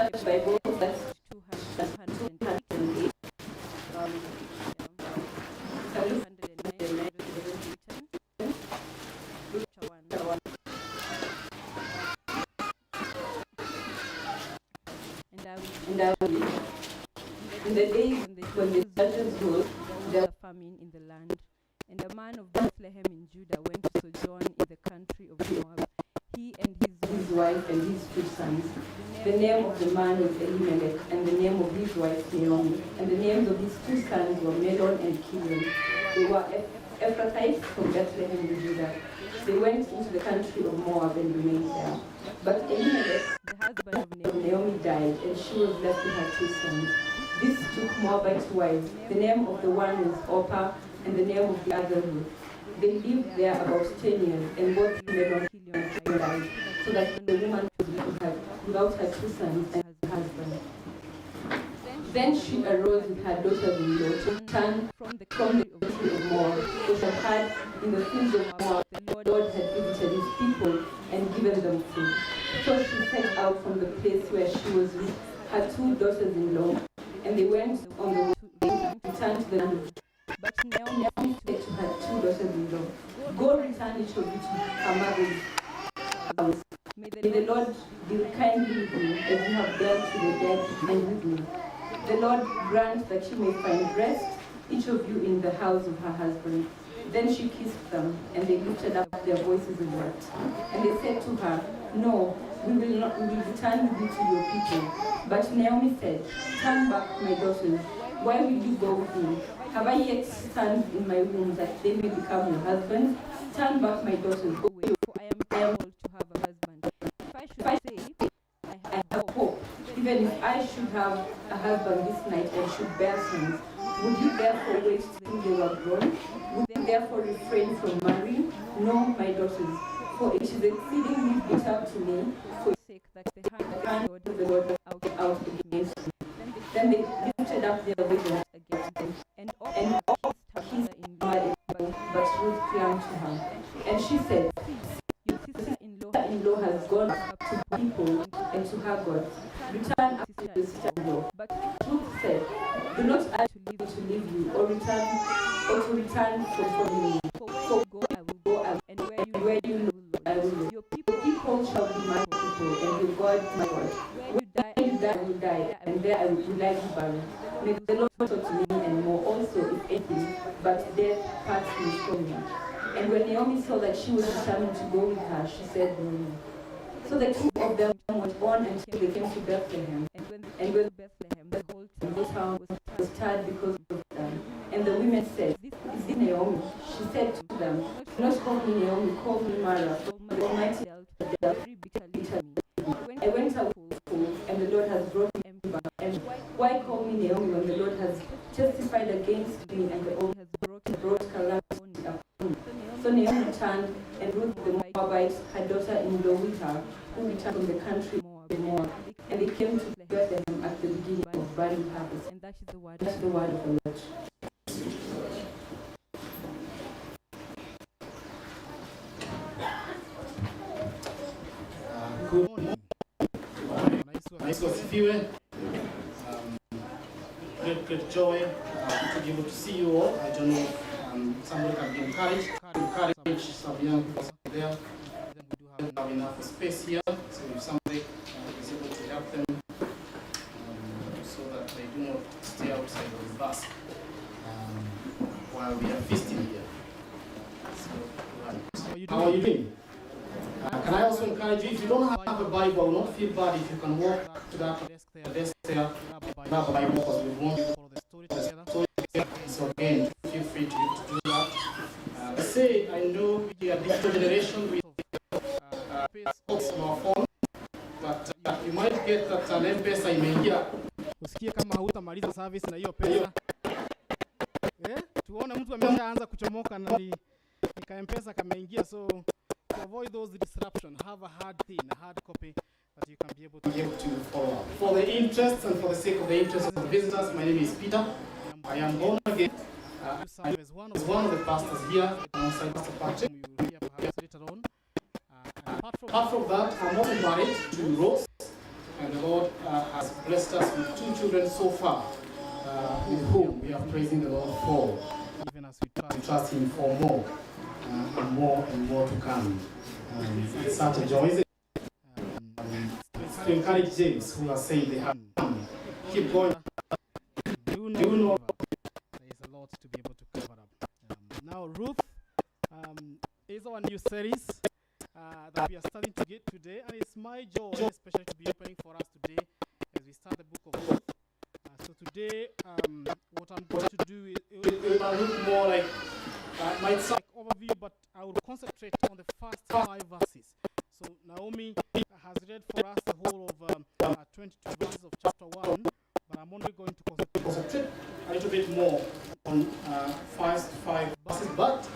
Church Bible, that's 208. In the days when the judges ruled, there was a famine in the land, and a man of Bethlehem in Judah went to sojourn in the country of Moab, he and his wife and his 2 sons. The name of the man was Elimelech, and the name of his wife Naomi, and the names of his 2 sons were Melon and Kilion. They were Ephrathites from Bethlehem in Judah. They went into the country of Moab and remained there. But Elimelech, the husband of Naomi, died, and she was left with her 2 sons. These took Moabite wives. The name of the one was Orpah, and the name of the other Ruth. They lived there about 10 years, and both Melon and Kilion died, so that the woman was without her 2 sons and her husband. Then she arose with her daughters-in-law to return from the country of Moab, which had had in the fields of Moab. The Lord had visited his people and given them food. So she set out from the place where she was with her 2 daughters-in-law, and they went on the way to return to the land of Judah. But Naomi said to her 2 daughters-in-law, "Go return each of you to her mother's house. May the Lord deal kindly with you as you have dealt with the dead and with me. The Lord grant that you may find rest, each of you in the house of her husband." Then she kissed them, and they lifted up their voices and wept. And they said to her, "No, we will return with you to your people." But Naomi said, "Turn back, my daughters. Why will you go with me? Have I yet sons in my womb that they may become your husbands? Turn back, my daughters, go away, for I am able to have a husband. If I should say, I have hope, even if I should have a husband this night and should bear sons, would you therefore wait till they were grown? Would they therefore refrain from marrying? No, my daughters, for it is exceedingly bitter to me for your sake that the hand of the Lord out against me." Then they lifted up their voices against them, and all his in-law, but Ruth clung to her. And she said, "Your sister-in-law has gone up to people and to her gods. Return after your sister-in-law." But Ruth said, "Do not ask to leave you, or to return from following me. For go, I will go, and where you look, I will look. Your people shall be my people, and your God my God. Where you die, I will die, and there I will lie you buried. May the Lord talk to me and more also, if anything, but death parts me from me." And when Naomi saw that she was determined to go with her, she said no more. So the 2 of them went on until they came to Bethlehem. And when Bethlehem, the whole town was stirred because of them. And the women said, "Is it Naomi?" She said to them, "Do not call me Naomi, call me Mara, for the Almighty dealt very bitterly to me. I went out full, and the Lord has brought me empty back. And why call me Naomi when the Lord has testified against me, and the Lord has brought calamity upon me?" So Naomi returned, and Ruth the Moabite, her daughter-in-law, with her, who returned from the country of Moab. And they came to Bethlehem at the beginning of barley harvest. And that's the word of the Lord. Good morning. Nice wasifiwe. Great joy to be able to see you all. I don't know if somebody can be encourage some young people there. Then we do have enough space here, so if somebody is able to help them so that they do not stay outside of the bus while we are feasting here. So, how are you doing? Can I also encourage you, if you don't have a Bible, don't feel bad if you can walk to that desk there, grab a Bible, because we want to follow the story together. So again, feel free to do that. I say, I know we are a digital generation with our phone, but you might get that an M-Pesa imeingia. Usikie kama hautamaliza service na hiyo pesa. Tuone mtu ameshaanza kuchomoka na ni M-Pesa kameingia, so to avoid those disruptions, have a hard copy that you can be able to follow up. For the interest and for the sake of the interest of the visitors, my name is Peter. I am born again. I was one of the pastors here alongside Pastor Patrick. you will hear perhaps later on. Apart from that, I'm also married to Rose. And the Lord has blessed us with 2 children so far, with whom we are praising the Lord for. even as we Trust Him for more, and more to come. It's such a joy, isn't it? To encourage James, who has said they have come. Keep going. Do know there is a lot to be able to cover up. Now, Ruth is our new series that we are starting to get today, and it's my joy, especially to be opening for us today as we start the book of Ruth. So today, what I'm going to do is it will look more like might sound like overview, but I will concentrate on the first 5 verses. So Naomi has read for us the whole of 22 verses of chapter 1, but I'm only going to concentrate a little bit more on first 5 verses, but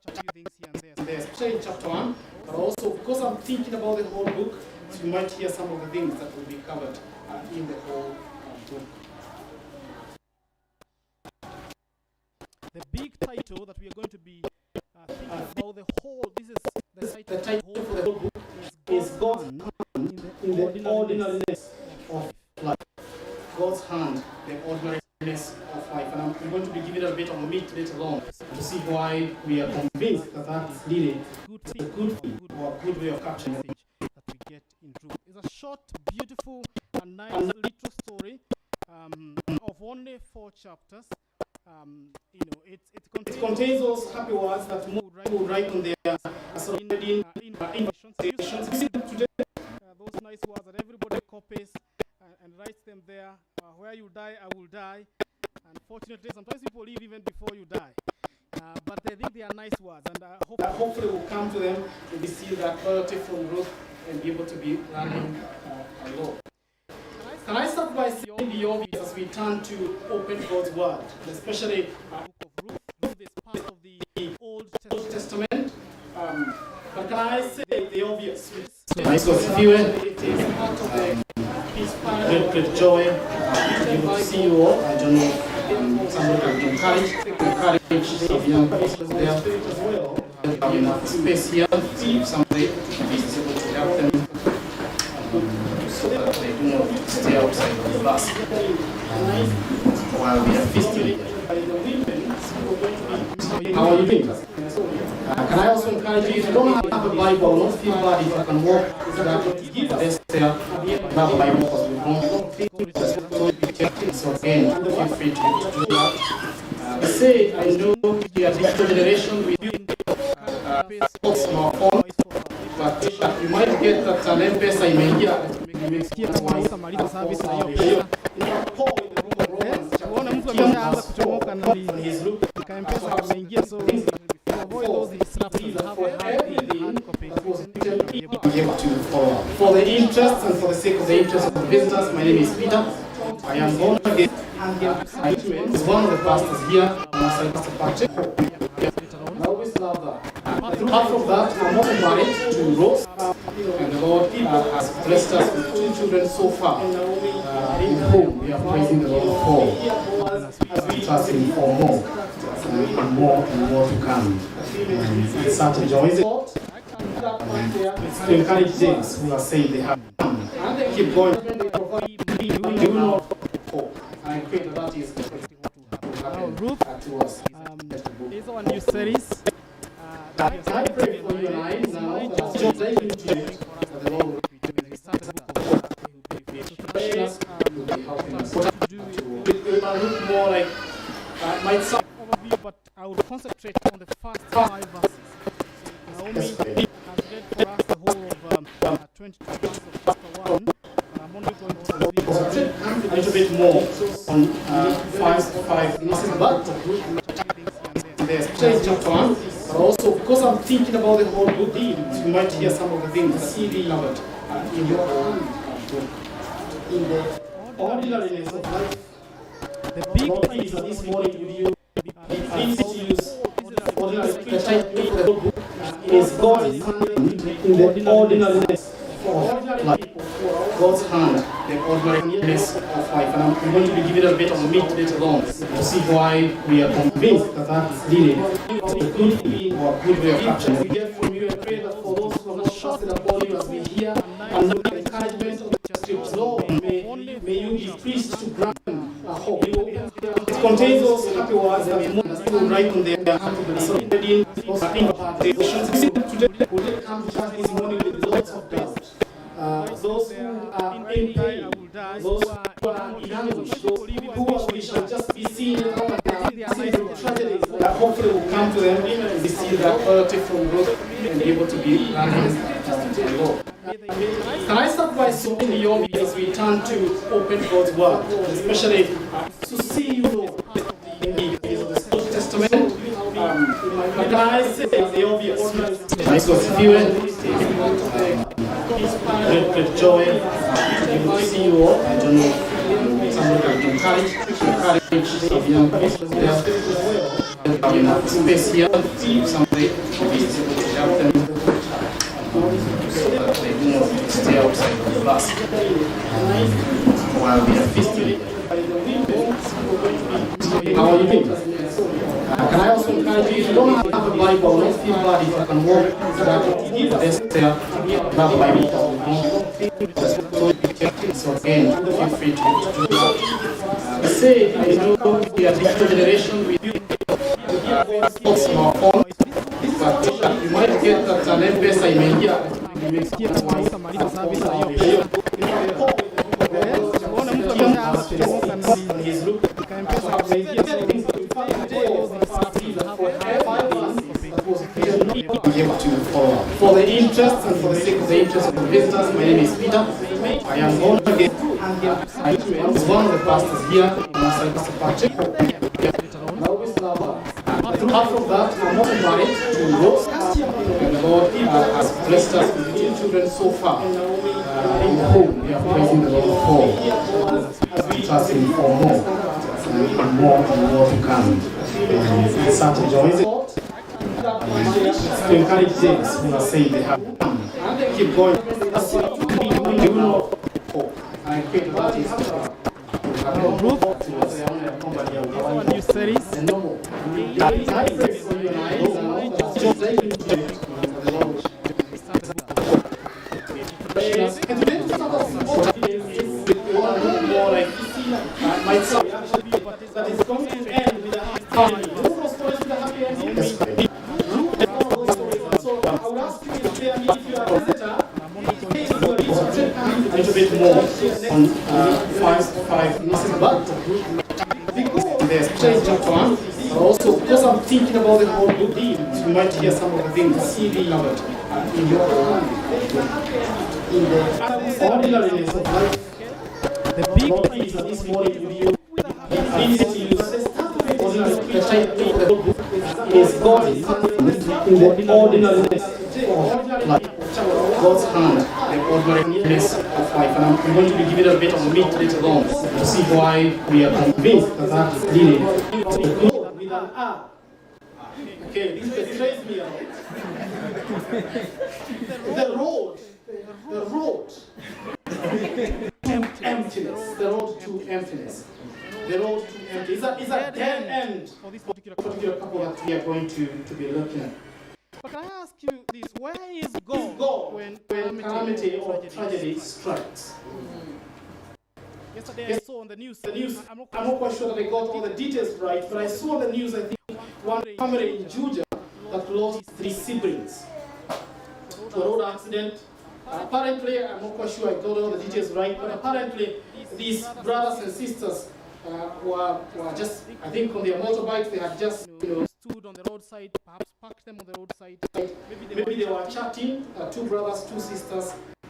a few things here and there. especially in chapter 1, but also because I'm thinking about the whole book, so you might hear some of the things that will be covered in the whole book. The big title that we are going to be thinking about the whole, this is the title for the whole book is God's hand in the ordinariness of life. God's hand, the ordinariness of life. And I'm going to be giving a bit of a meat later on to see why we are convinced that that's really a good thing or a good way of capturing message that we get in Ruth. It's a short, beautiful, and nice little story of only 4 chapters. It contains those happy words that people write on their invitations. Today, those nice words that everybody copies and writes them there. Where you die, I will die. Unfortunately, sometimes people leave even before you die. But they think they are nice words, and hopefully we'll come to them and we see that quality from Ruth and be able to be learning a lot. Can I start by saying the obvious as we turn to open God's Word, especially the book of Ruth? Ruth is part of the Old Testament. But can I say the obvious? Because if you it is part of the great joy to see you all. I don't know, somebody can encourage some young people there as well. There'll be enough space here, if somebody is able to help them. So that they do not stay outside of the bus while we are feasting. How are you doing? Can I also encourage you, if you don't have a Bible, don't feel bad if you can walk to that desk there, grab a Bible because we don't feel so again, feel free to do that. I say, I know we are digital generation, we use books on our phone, but you might get that an M-Pesa imeingia. utamaliza service na hiyo unaona mtu ameshaanza kuchomoka na mpesa kameingia, so avoid those disruptions. Have a hard copy for the interest and for the sake of the interest of the visitors. My name is Peter. I am born again. I was one of the pastors here. Pastor Patrick. I always love that. Apart from that, I'm also married to Ruth, and the Lord has blessed us with 2 children so far, with whom we are praising the Lord for. We trust Him for more, and more to come. It's such a joy, isn't it? To encourage James, who has said they have come. Keep going. Do not hope. I pray that is Ruth is our new series. I pray for you and I now that just like you do, that the Lord will be helping us to look more like might sound overview, but I will concentrate on the first 5 verses. Naomi has read for us the whole of 22 verses of chapter 1, but I'm only going to concentrate a little bit more on first 5 verses, but especially chapter 1. But also, because I'm thinking about the whole book, you might hear some of the things that we covered in your whole book. In the ordinariness of life, the big things that this morning with you, things to use ordinary. The title of the whole book is God's hand in the ordinariness of life. God's hand, the ordinariness of life. And I'm going to be giving a bit of a meat later on to see why we are convinced that that's really a good thing or a good way of capturing. We get from you, I pray that for those who have not trusted upon you as we hear and know the encouragement of the scriptures, Lord, contains those happy words that most people write on their wedding or invitations. Today, we did come to church this morning with lots of doubt. Those who are in pain, those who are in anguish, those who we shall just be seen in our tragedies that hopefully will come to them and see that quality from Ruth and be able to be running to the Lord. Can I start by saying the obvious as we turn to open God's word, especially to see you, Lord, in the Old Testament? Can I say the obvious? Nice was viewing. Great joy. You will see you all. I don't know. Somebody can encourage some young people there. Space here. Somebody should be able to help them so that they do not stay outside the class while we are feasting. How are you doing? Can I also encourage you, if you don't have a Bible, don't feel bad if you can walk to that desk there, grab a Bible. So again, feel free to do that. I say, I know we are digital generation, we use books on our phone, but you might get that an M-Pesa imeingia. For the interest and for the sake of the interest of the visitors, my name is Peter. I am born again. I was one of the pastors here in Pastor Patrick. Apart from that, I'm not married to Ruth. And God has blessed us with 2 children so far in the home. We are praising the Lord for. We trust Him for more and more to come. It's such a joy. To encourage James who are saying they have come. Keep going. You know hope. I pray that is Ruth, our new series. That is going to end with a happy ending. So I would ask you if you are a visitor, a little bit more on 5 but because there's change chapter 1, but also because I'm thinking about the whole good deed, you might hear some of the things covered in your in the ordinariness of life. The big things that this morning with you is God in the ordinariness of life. God's hand, the ordinariness of life. And I'm going to be giving a bit of meat later on to see why we are convinced that that is leading to good with an R. Okay, this betrays me a lot. The road. Emptiness. The road to emptiness. The road to empty. Is a dead end for this particular couple that we are going to be looking at. But can I ask you this? Where is God when calamity or tragedy strikes? Yesterday I saw on the news. I'm not quite sure that I got all the details right, but I saw the news, I think, one family in Georgia that lost 3 siblings to a road accident. Apparently, I'm not quite sure I got all the details right, but apparently these brothers and sisters were just, I think on their motorbikes, they had just, stood on the roadside, perhaps parked them on the roadside. Maybe they were chatting, 2 brothers, 2 sisters. I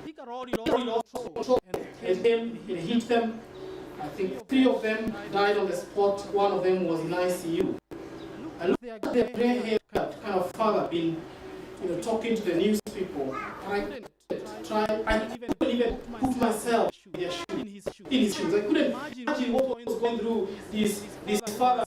think a lorry lost control and it hit them. I think 3 of them died on the spot. 1 of them was in ICU. I looked at the gray haired kind of father been, talking to the news people. I couldn't even put myself in his shoes. I couldn't imagine what was going through this father,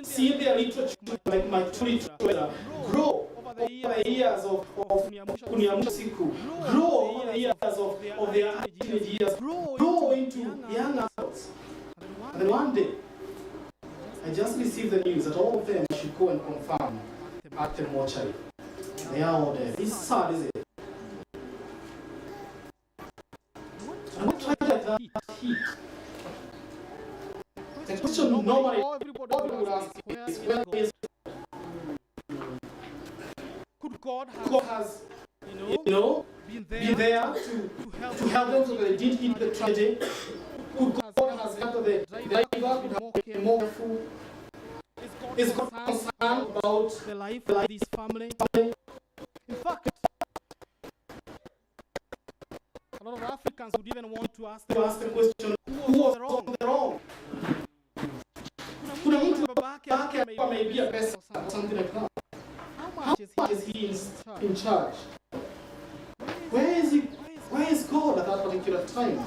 seeing their literature, like my literature, grow over the years of Kunyamusiku, grow over the years of their teenage years, grow into young adults. And then one day, I just received the news that all of them should go and confirm at the mortuary. They are all there. This is sad, is it? And what tried that heat? The question normally everybody would ask is, where is could God has been there to help them so that they didn't hit the tragedy? Could God has helped the driver to be more careful? Is God concerned about the life of this family? In fact, a lot of Africans would even want to ask the question, who was wrong? Kuna mtu babake ameibia pesa or something like that. How much is he in charge? Where is God at that particular time?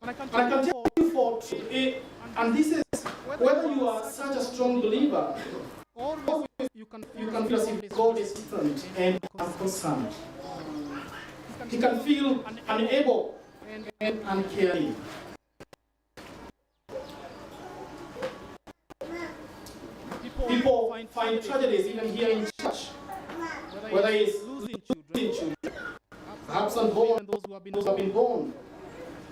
And I can tell you for and this is whether you are such a strong believer, or you can feel as if God is distant and unconcerned. He can feel unable and uncaring. People find tragedies even here in church, whether it's losing children, perhaps unborn, and those who have been born,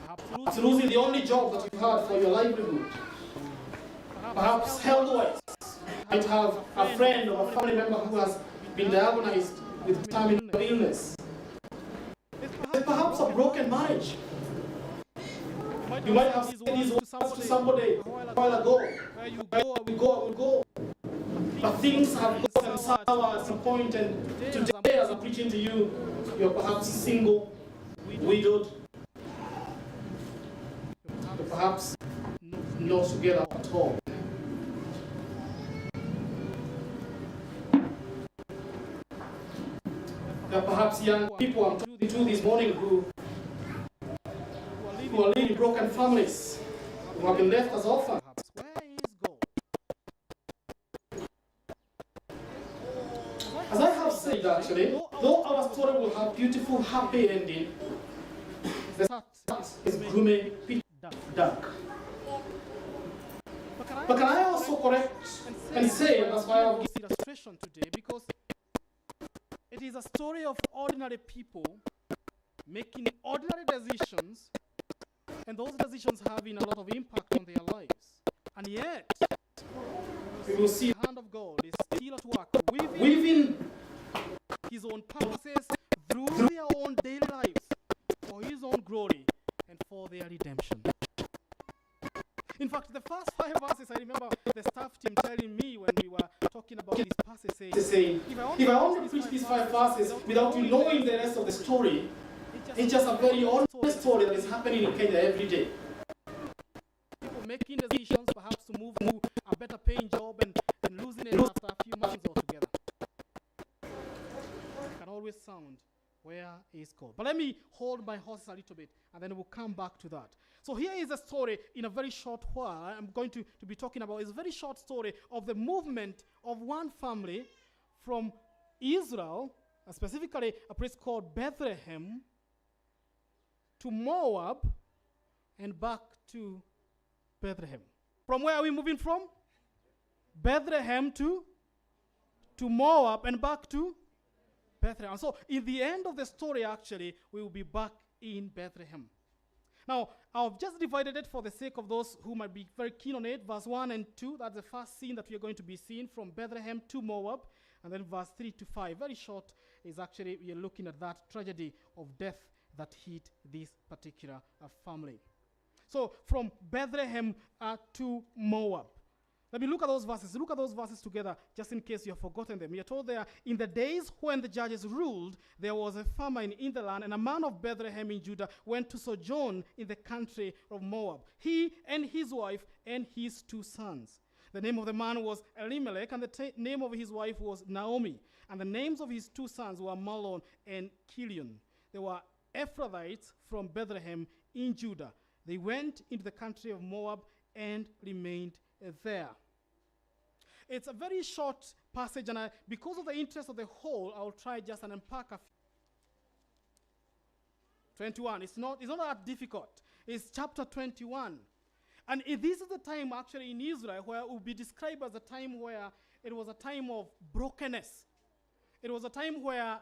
perhaps losing the only job that you had for your livelihood, perhaps health-wise. You might have a friend or a family member who has been diagnosed with terminal illness. There's perhaps a broken marriage. You might have said these words to somebody a while ago. Where you go, I will go. But things have gotten sour at some point, and today, as I'm preaching to you, you're perhaps single, widowed, you're perhaps not together at all. There are perhaps young people I'm talking to this morning who are living in broken families, who have been left as orphans. Where is God? As I have said, actually, though our story will have beautiful, happy ending, the start is gloomy, pitch dark. But can I also correct and say, and that's why I'll give illustration today, because it is a story of ordinary people making ordinary decisions, and those decisions having a lot of impact on their lives. And yet, we will see the hand of God is still at work, weaving His own purposes through their own daily lives for His own glory and for their redemption. In fact, the first 5 verses, I remember the staff team telling me when we were talking about these passages, saying, if I only preach these 5 verses without you knowing the rest of the story, it's just a very honest story that is happening in Kenya every day. People making decisions, perhaps to move to a better paying job and losing it after a few months altogether. It can always sound, where is God? But let me hold my horses a little bit, and then we'll come back to that. So here is a story in a very short while I'm going to be talking about. It's a very short story of the movement of one family from Israel, specifically a place called Bethlehem, to Moab, and back to Bethlehem. From where are we moving from? Bethlehem to Moab, and back to Bethlehem. So in the end of the story, actually, we will be back in Bethlehem. Now, I've just divided it for the sake of those who might be very keen on it. Verse 1 and 2, that's the first scene that we are going to be seeing from Bethlehem to Moab. And then verse 3 to 5, very short, is actually we are looking at that tragedy of death that hit this particular family. So from Bethlehem to Moab. Let me look at those verses. Look at those verses together, just in case you have forgotten them. You're told there, in the days when the judges ruled, there was a famine in the land, and a man of Bethlehem in Judah went to sojourn in the country of Moab, he and his wife and his 2 sons. The name of the man was Elimelech, and the name of his wife was Naomi. And the names of his 2 sons were Mahlon and Chilion. They were Ephrathites from Bethlehem in Judah. They went into the country of Moab and remained there. It's a very short passage, and because of the interest of the whole, I'll try just and unpack a few. 21. It's not that difficult. It's chapter 21. And this is the time actually in Israel where it will be described as a time where it was a time of brokenness. It was a time where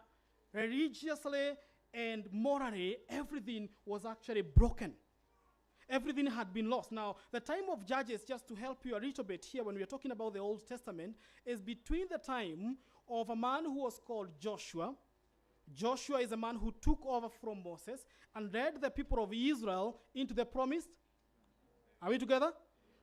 religiously and morally everything was actually broken. Everything had been lost. Now, the time of Judges, just to help you a little bit here when we are talking about the Old Testament, is between the time of a man who was called Joshua. Joshua is a man who took over from Moses and led the people of Israel into the promised. Are we together?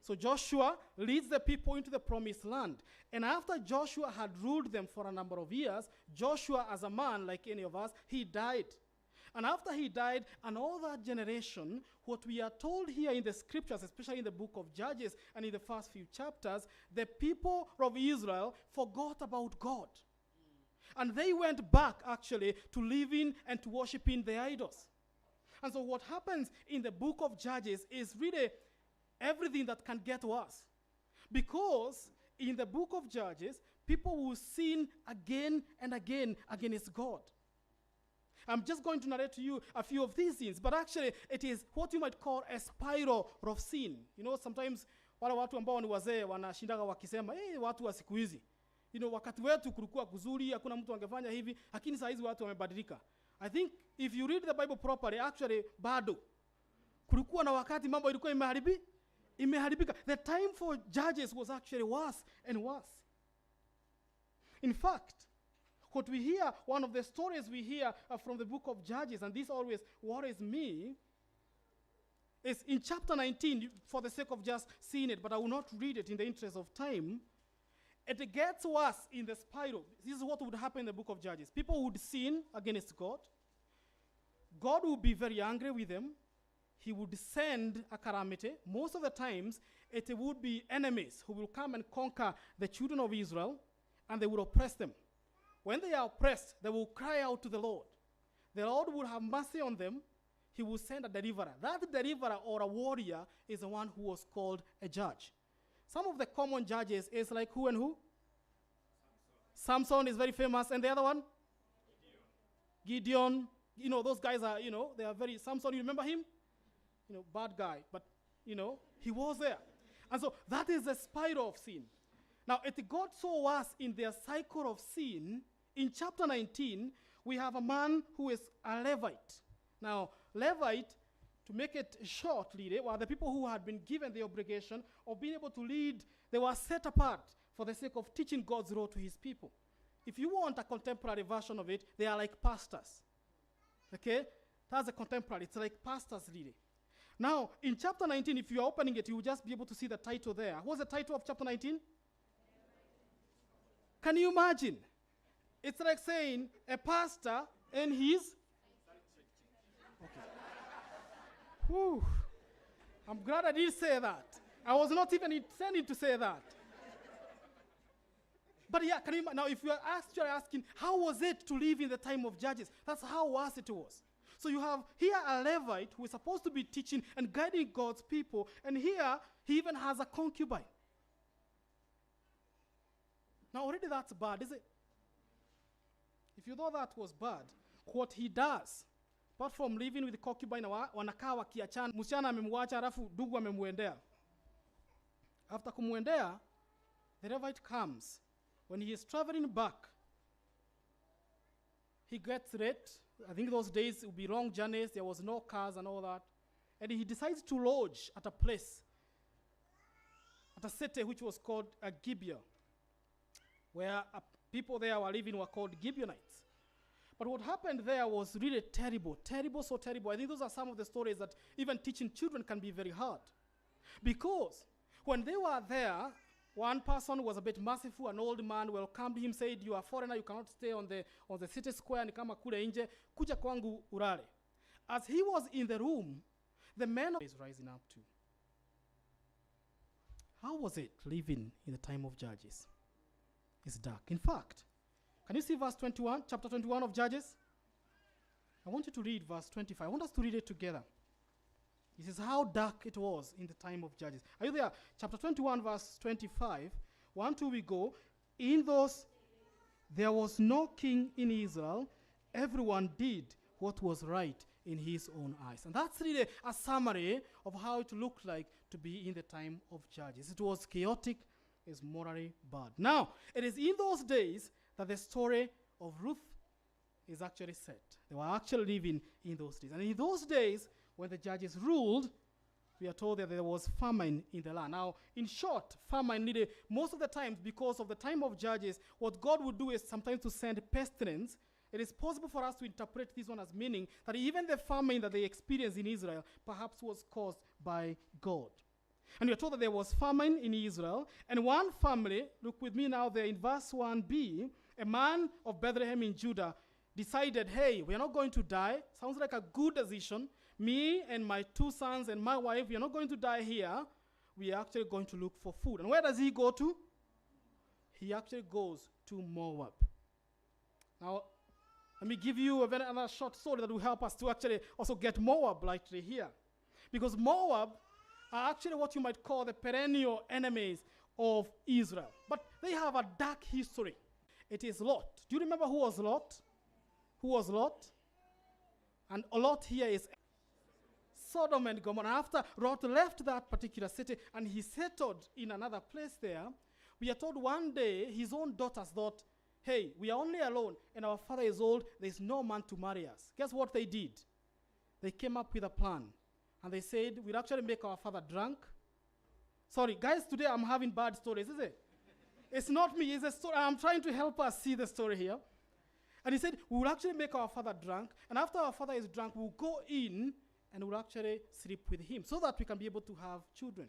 So Joshua leads the people into the promised land. And after Joshua had ruled them for a number of years, Joshua, as a man like any of us, he died. And after he died, and all that generation, what we are told here in the scriptures, especially in the book of Judges and in the first few chapters, the people of Israel forgot about God. And they went back, actually, to living and to worshiping the idols. And so what happens in the book of Judges is really everything that can get to us. Because in the book of Judges, people will sin again and again against God. I'm just going to narrate to you a few of these sins, but actually it is what you might call a spiral of sin. You know, sometimes wale watu ambao ni wazee wanashindaga wakisema, watu wa siku hizi. You know, wakati wetu kulikuwa kuzuri, hakuna mtu angefanya hivi, lakini saa hizi watu wamebadilika. I think if you read the Bible properly, actually bado kulikuwa na wakati mambo ilikuwa imeharibika. The time for Judges was actually worse and worse. In fact, what we hear, one of the stories we hear from the book of Judges, and this always worries me, is in chapter 19, for the sake of just seeing it, but I will not read it in the interest of time. It gets worse in the spiral. This is what would happen in the book of Judges. People would sin against God. God would be very angry with them. He would send a calamity. Most of the times, it would be enemies who will come and conquer the children of Israel, and they would oppress them. When they are oppressed, they will cry out to the Lord. The Lord will have mercy on them. He will send a deliverer. That deliverer or a warrior is the one who was called a judge. Some of the common judges is like who and who? Samson is very famous. And the other one? Gideon. You know, those guys are, they are very, Samson, you remember him? Bad guy. But, he was there. And so that is the spiral of sin. Now, it got so worse in their cycle of sin. In chapter 19, we have a man who is a Levite. Now, Levite, to make it short, were the people who had been given the obligation of being able to lead. They were set apart for the sake of teaching God's law to his people. If you want a contemporary version of it, they are like pastors. Okay? That's a contemporary. It's like pastors, really. Now, in chapter 19, if you are opening it, you will just be able to see the title there. What's the title of chapter 19? Can you imagine? It's like saying a pastor and his. Okay. Whew. I'm glad I didn't say that. I was not even intending to say that. But yeah, can you now if you are actually asking, how was it to live in the time of Judges? That's how worse it was. So you have here a Levite who is supposed to be teaching and guiding God's people, and here he even has a concubine. Now already that's bad, is it? If you thought that was bad, what he does, apart from living with the concubine, wanakaa wakiachana, msichana amemwacha alafu dugu amemwendea. After kumwendea, the Levite comes. When he is traveling back, he gets late. I think those days it would be long journeys. There was no cars and all that. And he decides to lodge at a place, at a city which was called a Gibeah, where people there were living were called Gibeonites. But what happened there was really terrible, so terrible. I think those are some of the stories that even teaching children can be very hard. Because when they were there, one person was a bit merciful, an old man welcomed him, said, "You are a foreigner, you cannot stay on the city square, ni kama kule nje, kuja kwangu urare." As he was in the room, the man is rising up too. How was it living in the time of Judges? It's dark. In fact, can you see verse 21, chapter 21 of Judges? I want you to read verse 25. I want us to read it together. This is how dark it was in the time of Judges. Are you there? Chapter 21, verse 25. 1, 2, we go. In those, there was no king in Israel. Everyone did what was right in his own eyes. And that's really a summary of how it looked like to be in the time of Judges. It was chaotic. It's morally bad. Now, it is in those days that the story of Ruth is actually set. They were actually living in those days. And in those days, when the judges ruled, we are told that there was famine in the land. Now, in short, famine needed, most of the times, because of the time of Judges, what God would do is sometimes to send pestilence. It is possible for us to interpret this one as meaning that even the famine that they experienced in Israel perhaps was caused by God. And we are told that there was famine in Israel, and one family, look with me now there in verse 1b, a man of Bethlehem in Judah decided, hey, we are not going to die. Sounds like a good decision. Me and my 2 sons and my wife, we are not going to die here. We are actually going to look for food. And where does he go to? He actually goes to Moab. Now, let me give you another short story that will help us to actually also get Moab lightly here. Because Moab are actually what you might call the perennial enemies of Israel. But they have a dark history. It is Lot. Do you remember who was Lot? Who was Lot? And Lot here is Sodom and Gomorrah. After Lot left that particular city and he settled in another place there, we are told one day his own daughters thought, hey, we are only alone and our father is old, there's no man to marry us. Guess what they did? They came up with a plan. And they said, we'll actually make our father drunk. Sorry, guys, today I'm having bad stories, is it? It's not me, it's a story. I'm trying to help us see the story here. And he said, we will actually make our father drunk. And after our father is drunk, we'll go in and we'll actually sleep with him so that we can be able to have children.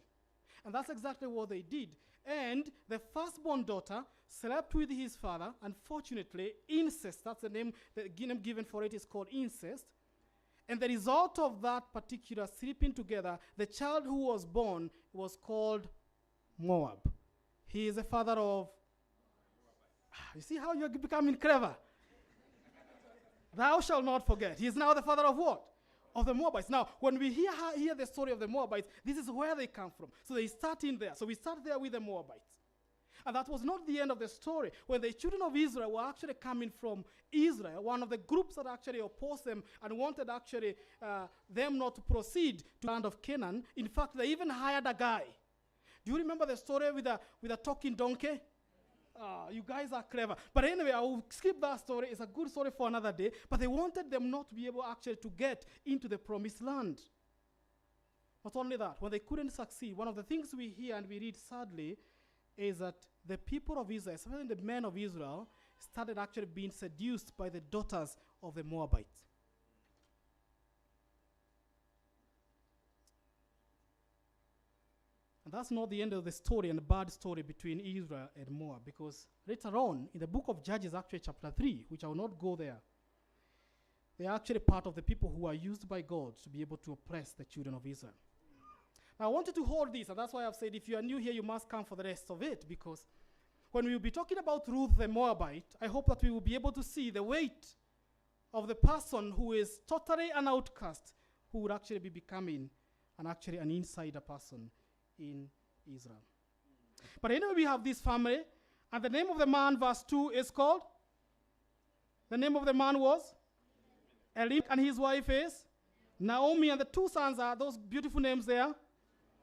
And that's exactly what they did. And the firstborn daughter slept with his father. Unfortunately, incest, that's the name given for it, is called incest. And the result of that particular sleeping together, the child who was born was called Moab. He is the father of, you see how you're becoming clever? Thou shalt not forget. He is now the father of what? Of the Moabites. Now, when we hear the story of the Moabites, this is where they come from. So they start in there. So we start there with the Moabites. And that was not the end of the story. When the children of Israel were actually coming from Israel, one of the groups that actually opposed them and wanted actually them not to proceed to the land of Canaan, in fact, they even hired a guy. Do you remember the story with a talking donkey? You guys are clever. But anyway, I will skip that story. It's a good story for another day. But they wanted them not to be able actually to get into the promised land. Not only that, when they couldn't succeed, one of the things we hear and we read sadly is that the people of Israel, especially the men of Israel, started actually being seduced by the daughters of the Moabites. And that's not the end of the story and the bad story between Israel and Moab, because later on in the book of Judges, actually chapter 3, which I will not go there, they are actually part of the people who are used by God to be able to oppress the children of Israel. Now, I want you to hold this, and that's why I've said if you are new here, you must come for the rest of it, because when we will be talking about Ruth the Moabite, I hope that we will be able to see the weight of the person who is totally an outcast, who would actually be becoming an insider person in Israel. But anyway, we have this family, and the name of the man, verse 2, is called? The name of the man was? Elimelech, and his wife is? Naomi, and the 2 sons are those beautiful names there.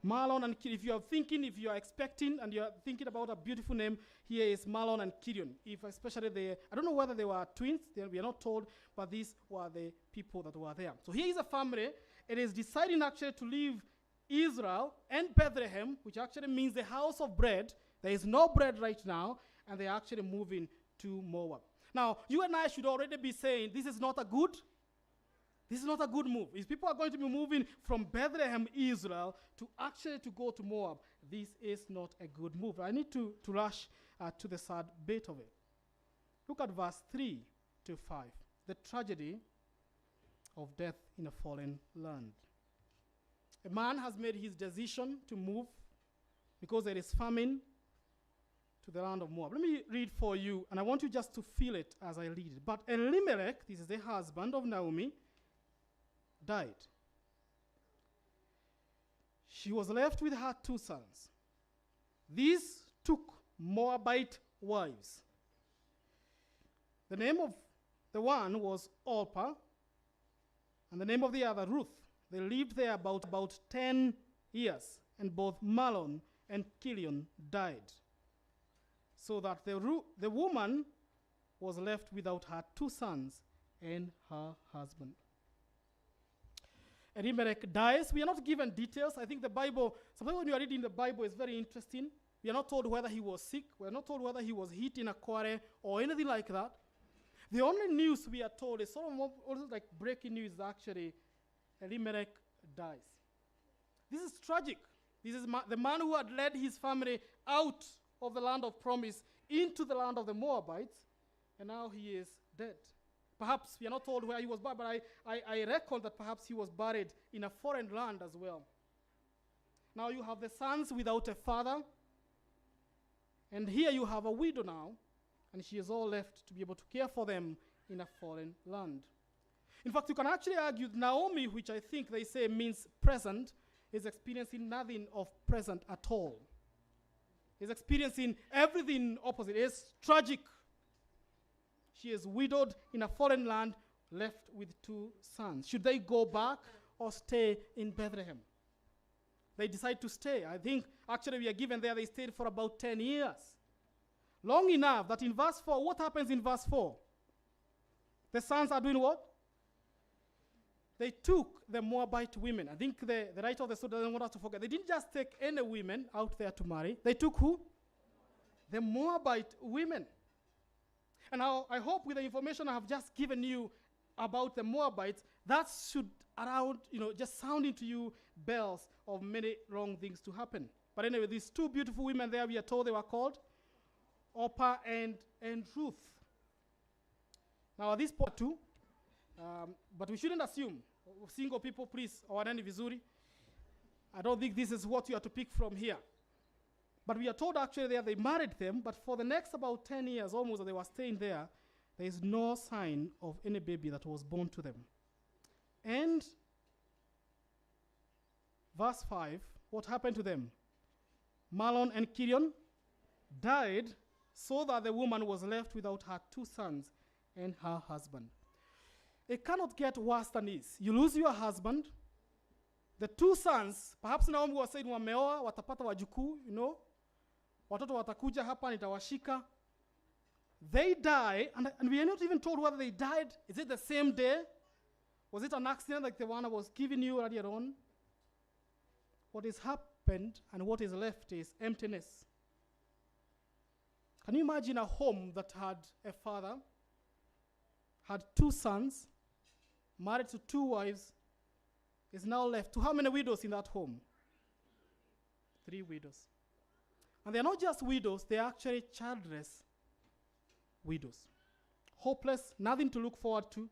Mahlon and Kilion. If you are expecting and you are thinking about a beautiful name, here is Mahlon and Kilion. I don't know whether they were twins, we are not told, but these were the people that were there. So here is a family. It is deciding actually to leave Israel and Bethlehem, which actually means the house of bread. There is no bread right now, and they are actually moving to Moab. Now, you and I should already be saying this is not a good move. If people are going to be moving from Bethlehem, Israel, to go to Moab, this is not a good move. I need to rush to the sad bit of it. Look at verse 3 to 5. The tragedy of death in a fallen land. A man has made his decision to move because there is famine to the land of Moab. Let me read for you, and I want you just to feel it as I read it. But Elimelech, this is the husband of Naomi, died. She was left with her 2 sons. These took Moabite wives. The name of the one was Orpah, and the name of the other Ruth. They lived there about 10 years, and both Mahlon and Kilion died. So that the woman was left without her 2 sons and her husband. Elimelech dies. We are not given details. I think the Bible, sometimes when you are reading the Bible, is very interesting. We are not told whether he was sick. We are not told whether he was hit in a quarry or anything like that. The only news we are told is sort of almost like breaking news, actually. Elimelech dies. This is tragic. This is the man who had led his family out of the land of promise into the land of the Moabites, and now he is dead. Perhaps we are not told where he was buried, but I reckon that perhaps he was buried in a foreign land as well. Now you have the sons without a father, and here you have a widow now, and she is all left to be able to care for them in a foreign land. In fact, you can actually argue Naomi, which I think they say means present, is experiencing nothing of present at all. Is experiencing everything opposite. It's tragic. She is widowed in a foreign land, left with 2 sons. Should they go back or stay in Bethlehem? They decide to stay. I think actually we are given there they stayed for about 10 years. Long enough that in verse 4, what happens in verse 4? The sons are doing what? They took the Moabite women. I think the writer of the story doesn't want us to forget. They didn't just take any women out there to marry. They took who? The Moabite women. And now I hope with the information I have just given you about the Moabites, that should around, just sounding to you bells of many wrong things to happen. But anyway, these 2 beautiful women there, we are told they were called Orpah and Ruth. Now at this point too, but we shouldn't assume. Single people, please, owaneni vizuri. I don't think this is what you are to pick from here. But we are told actually there they married them, but for the next about 10 years almost that they were staying there is no sign of any baby that was born to them. And verse 5, what happened to them? Mahlon and Kilion died so that the woman was left without her 2 sons and her husband. It cannot get worse than this. You lose your husband. The 2 sons, perhaps Naomi was saying wameoa, watapata wajukuu, watoto watakuja hapa nitawashika. They die, and we are not even told whether they died. Is it the same day? Was it an accident like the one I was giving you earlier on? What has happened and what is left is emptiness. Can you imagine a home that had a father, had 2 sons, married to 2 wives, is now left to how many widows in that home? 3 widows. And they're not just widows, they're actually childless widows. Hopeless, nothing to look forward to.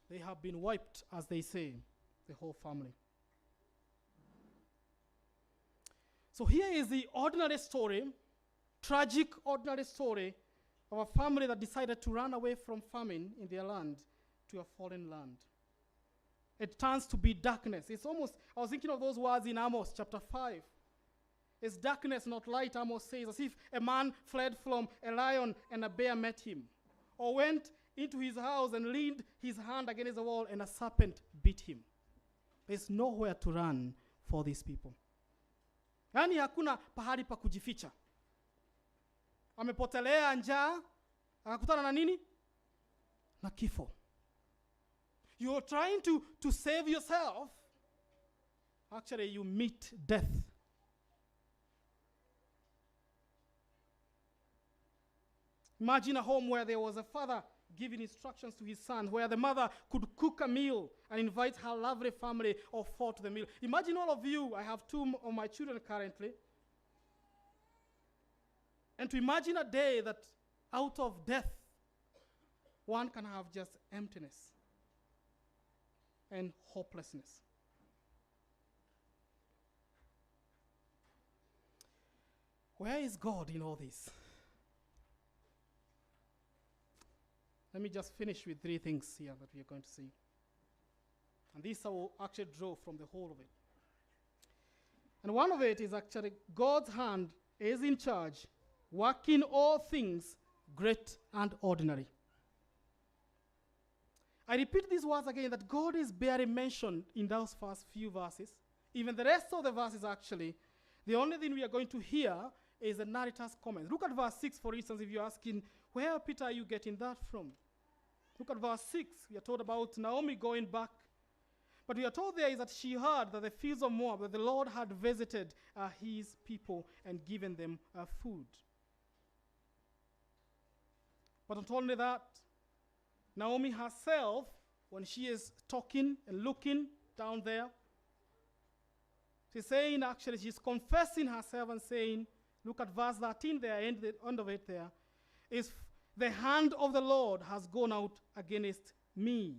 They have been wiped, as they say, the whole family. So here is the ordinary story, tragic ordinary story of a family that decided to run away from famine in their land to a foreign land. It turns to be darkness. It's almost, I was thinking of those words in Amos chapter 5. It's darkness, not light, Amos says, as if a man fled from a lion and a bear met him, or went into his house and leaned his hand against the wall and a serpent bit him. There's nowhere to run for these people. Yani hakuna pahali pa kujificha. Amepotelea njaa, akakutana na nini? Na kifo. You're trying to save yourself. Actually, you meet death. Imagine a home where there was a father giving instructions to his son, where the mother could cook a meal and invite her lovely family of 4 to the meal. Imagine all of you, I have 2 of my children currently, and to imagine a day that out of death, one can have just emptiness and hopelessness. Where is God in all this? Let me just finish with 3 things here that we are going to see. And this I will actually draw from the whole of it. And one of it is actually God's hand is in charge, working all things great and ordinary. I repeat these words again, that God is barely mentioned in those first few verses. Even the rest of the verses actually, the only thing we are going to hear is the narrator's comment. Look at verse 6, for instance, if you're asking, where, Peter, are you getting that from? Look at verse 6. We are told about Naomi going back. But we are told there is that she heard that the fields of Moab, that the Lord had visited his people and given them food. But not only that, Naomi herself, when she is talking and looking down there, she's saying, actually, she's confessing herself and saying, look at verse 13 there, the end of it there, is the hand of the Lord has gone out against me.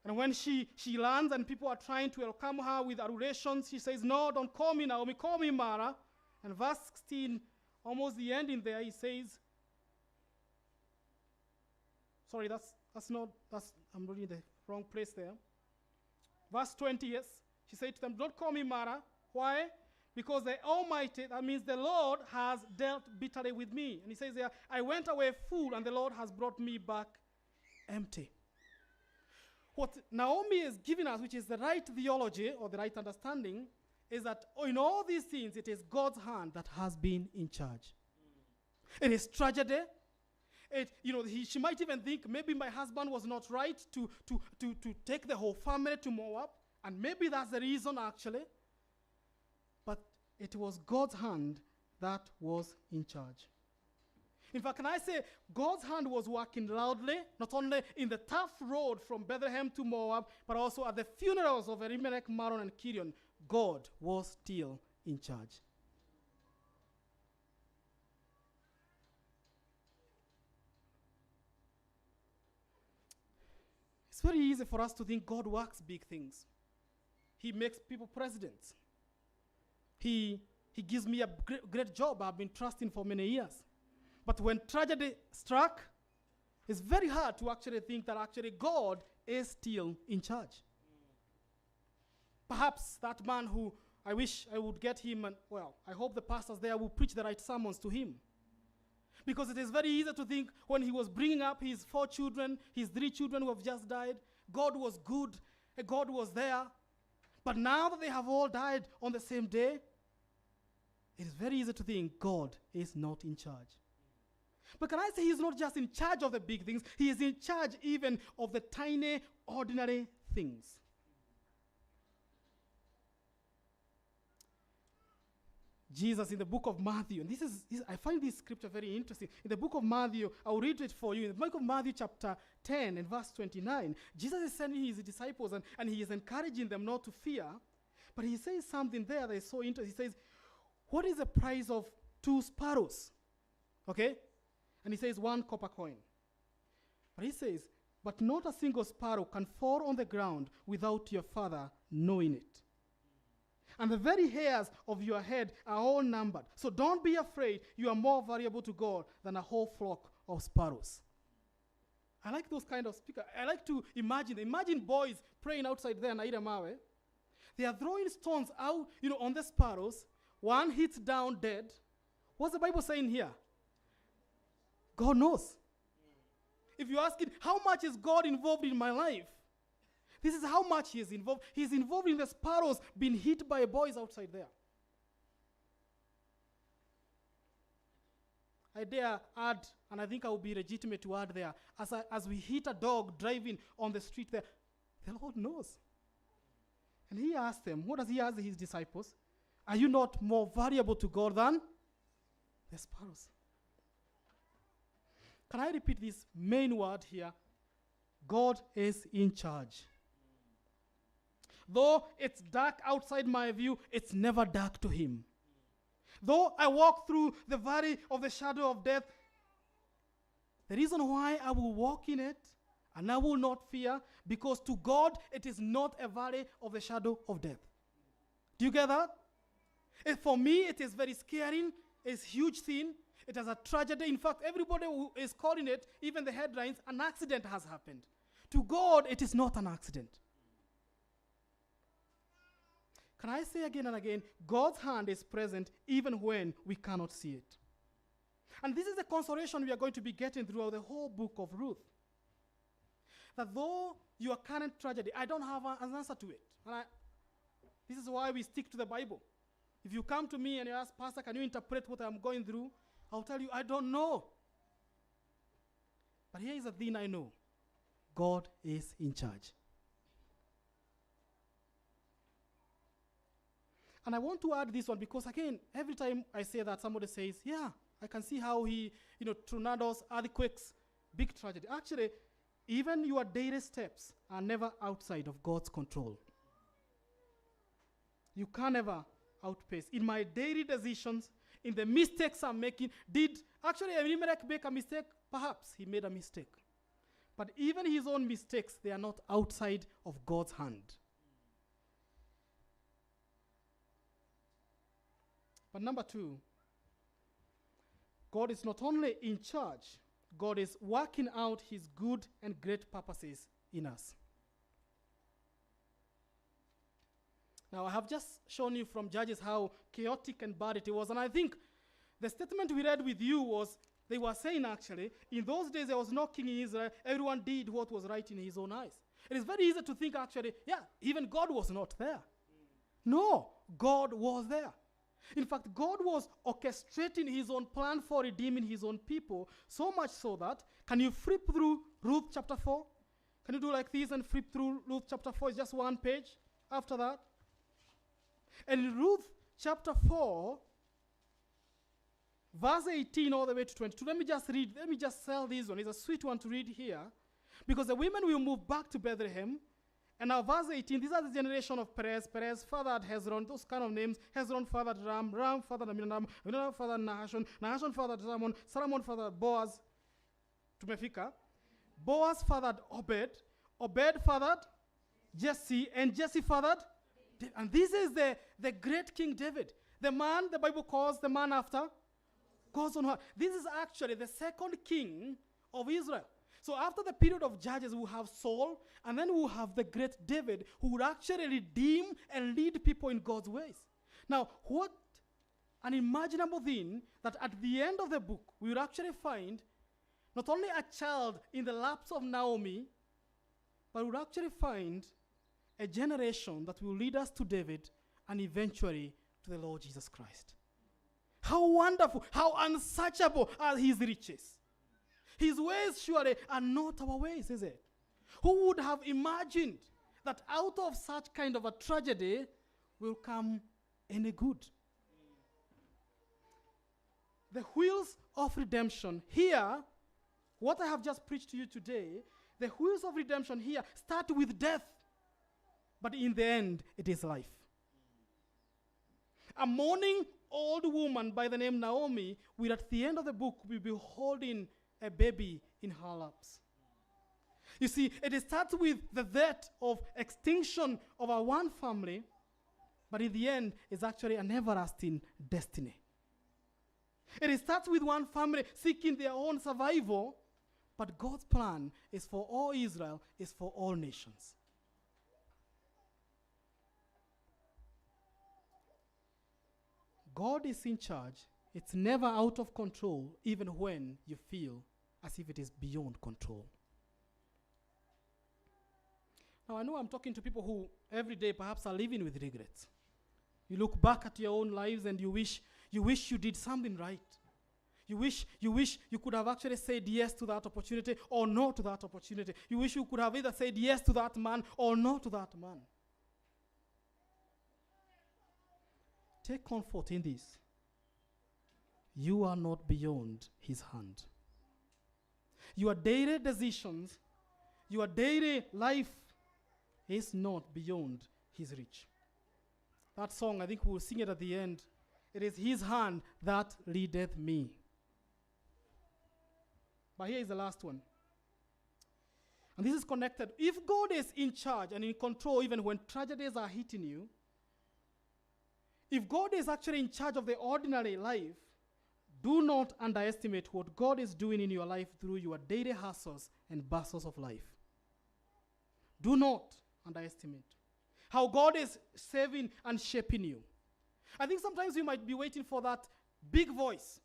And when she lands and people are trying to welcome her with adorations, she says, no, don't call me Naomi, call me Mara. And verse 16, almost the ending there, he says, sorry, I'm reading the wrong place there. Verse 20, yes, she said to them, don't call me Mara. Why? Because the Almighty, that means the Lord, has dealt bitterly with me. And he says there, I went away full, and the Lord has brought me back empty. What Naomi is giving us, which is the right theology or the right understanding, is that in all these things, it is God's hand that has been in charge. It is tragedy. She might even think maybe my husband was not right to take the whole family to Moab, and maybe that's the reason actually. But it was God's hand that was in charge. In fact, can I say God's hand was working loudly, not only in the tough road from Bethlehem to Moab, but also at the funerals of Elimelech, Maron, and Kirion. God was still in charge. It's very easy for us to think God works big things. He makes people presidents. He gives me a great job I've been trusting for many years. But when tragedy struck, it's very hard to actually think that actually God is still in charge. Perhaps that man who I wish I would get him, and I hope the pastors there will preach the right sermons to him. Because it is very easy to think when he was bringing up his 4 children, his 3 children who have just died, God was good, God was there. But now that they have all died on the same day, it is very easy to think God is not in charge. But can I say he's not just in charge of the big things, he is in charge even of the tiny, ordinary things. Jesus in the book of Matthew, and I find this scripture very interesting. In the book of Matthew, I'll read it for you. In the book of Matthew chapter 10 and verse 29, Jesus is sending his disciples and he is encouraging them not to fear. But he says something there that is so interesting. He says, what is the price of 2 sparrows? Okay? And he says 1 copper coin. But he says, but not a single sparrow can fall on the ground without your Father knowing it. And the very hairs of your head are all numbered. So don't be afraid. You are more valuable to God than a whole flock of sparrows. I like those kind of speakers. I like to imagine boys praying outside there in Aida Mawe. They are throwing stones out, on the sparrows. One hits down dead. What's the Bible saying here? God knows. If you're asking, how much is God involved in my life? This is how much he is involved. He's involved in the sparrows being hit by boys outside there. I dare add, and I think I will be legitimate to add there, as we hit a dog driving on the street there, the Lord knows. And he asked them, what does he ask his disciples? Are you not more valuable to God than the sparrows? Can I repeat this main word here? God is in charge. Though it's dark outside my view, it's never dark to him. Though I walk through the valley of the shadow of death, the reason why I will walk in it and I will not fear, because to God it is not a valley of the shadow of death. Do you get that? For me, it is very scary. It's a huge thing. It is a tragedy. In fact, everybody who is calling it, even the headlines, an accident has happened. To God, it is not an accident. Can I say again and again, God's hand is present even when we cannot see it. And this is the consolation we are going to be getting throughout the whole book of Ruth. That though your current tragedy, I don't have an answer to it. And this is why we stick to the Bible. If you come to me and you ask, Pastor, can you interpret what I'm going through? I'll tell you, I don't know. But here is the thing I know. God is in charge. And I want to add this one because, again, every time I say that, somebody says, yeah, I can see how he, tornadoes, earthquakes, big tragedy. Actually, even your daily steps are never outside of God's control. You can never outpace. In my daily decisions, in the mistakes I'm making, actually Elimelech make a mistake? Perhaps he made a mistake. But even his own mistakes, they are not outside of God's hand. But number 2, God is not only in charge, God is working out his good and great purposes in us. Now, I have just shown you from Judges how chaotic and bad it was. And I think the statement we read with you was, they were saying actually, in those days there was no king in Israel. Everyone did what was right in his own eyes. It is very easy to think actually, yeah, even God was not there. No, God was there. In fact, God was orchestrating his own plan for redeeming his own people, so much so that, can you flip through Ruth chapter 4? Can you do like this and flip through Ruth chapter 4? It's just one page after that. And in Ruth chapter 4, verse 18 all the way to 22, let me just sell this one. It's a sweet one to read here. Because the women will move back to Bethlehem. And now verse 18, these are the generation of Perez. Perez fathered Hezron, those kind of names. Hezron fathered Ram, Ram fathered Aminadab, Aminadab fathered Nahashon, Nahashon fathered Salmon, Salmon fathered Boaz. Tumefika. Boaz fathered Obed, Obed fathered Jesse, and Jesse fathered David. And this is the great King David. The man the Bible calls the man after God's own heart. This is actually the second king of Israel. So after the period of Judges, we have Saul, and then we have the great David, who would actually redeem and lead people in God's ways. Now, what an imaginable thing that at the end of the book, we would actually find not only a child in the laps of Naomi, but we would actually find a generation that will lead us to David and eventually to the Lord Jesus Christ. How wonderful, how unsearchable are his riches. His ways surely are not our ways, is it? Who would have imagined that out of such kind of a tragedy will come any good? The wheels of redemption here, what I have just preached to you today, the wheels of redemption here start with death, but in the end, it is life. A mourning old woman by the name Naomi will at the end of the book will be holding a baby in her laps. You see, it starts with the death of extinction of our one family, but in the end, it's actually an everlasting destiny. It starts with one family seeking their own survival, but God's plan is for all Israel, is for all nations. God is in charge. It's never out of control, even when you feel as if it is beyond control. Now, I know I'm talking to people who every day perhaps are living with regrets. You look back at your own lives and you wish you did something right. You wish you could have actually said yes to that opportunity or no to that opportunity. You wish you could have either said yes to that man or no to that man. Take comfort in this. You are not beyond his hand. Your daily decisions, your daily life is not beyond his reach. That song, I think we'll sing it at the end. It is his hand that leadeth me. But here is the last one. And this is connected. If God is in charge and in control even when tragedies are hitting you, if God is actually in charge of the ordinary life, do not underestimate what God is doing in your life through your daily hustles and bustles of life. Do not underestimate how God is saving and shaping you. I think sometimes you might be waiting for that big voice.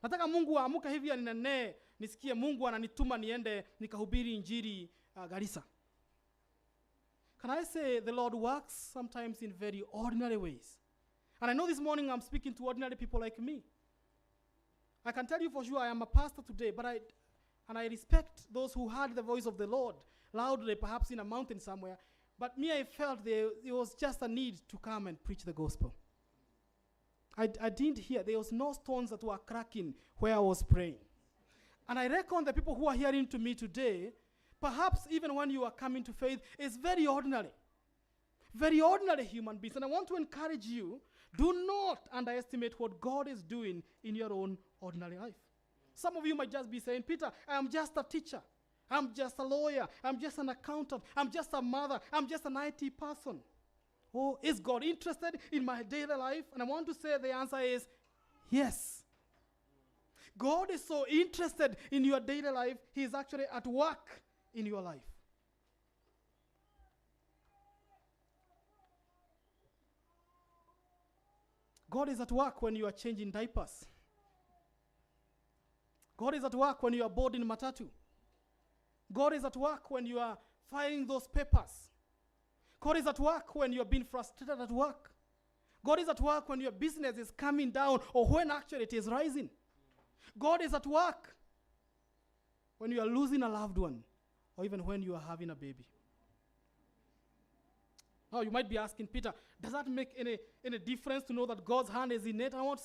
Nataka Mungu amuka hivi aninene, nisikie Mungu ananituma niende nikahubiri injili Garissa. Can I say the Lord works sometimes in very ordinary ways? And I know this morning I'm speaking to ordinary people like me. I can tell you for sure I am a pastor today, but I respect those who heard the voice of the Lord loudly, perhaps in a mountain somewhere. But me, I felt there was just a need to come and preach the gospel. I didn't hear. There was no stones that were cracking where I was praying. And I reckon the people who are hearing to me today, perhaps even when you are coming to faith, is very ordinary human beings. And I want to encourage you, do not underestimate what God is doing in your own ordinary life. Some of you might just be saying, Peter, I am just a teacher. I'm just a lawyer. I'm just an accountant. I'm just a mother. I'm just an IT person. Oh, is God interested in my daily life? And I want to say the answer is yes. God is so interested in your daily life, He is actually at work in your life. God is at work when you are changing diapers. God is at work when you are boarding matatu. God is at work when you are filing those papers. God is at work when you are being frustrated at work. God is at work when your business is coming down or when actually it is rising. God is at work when you are losing a loved one or even when you are having a baby. Now you might be asking, Peter, does that make any difference to know that God's hand is in it? I want to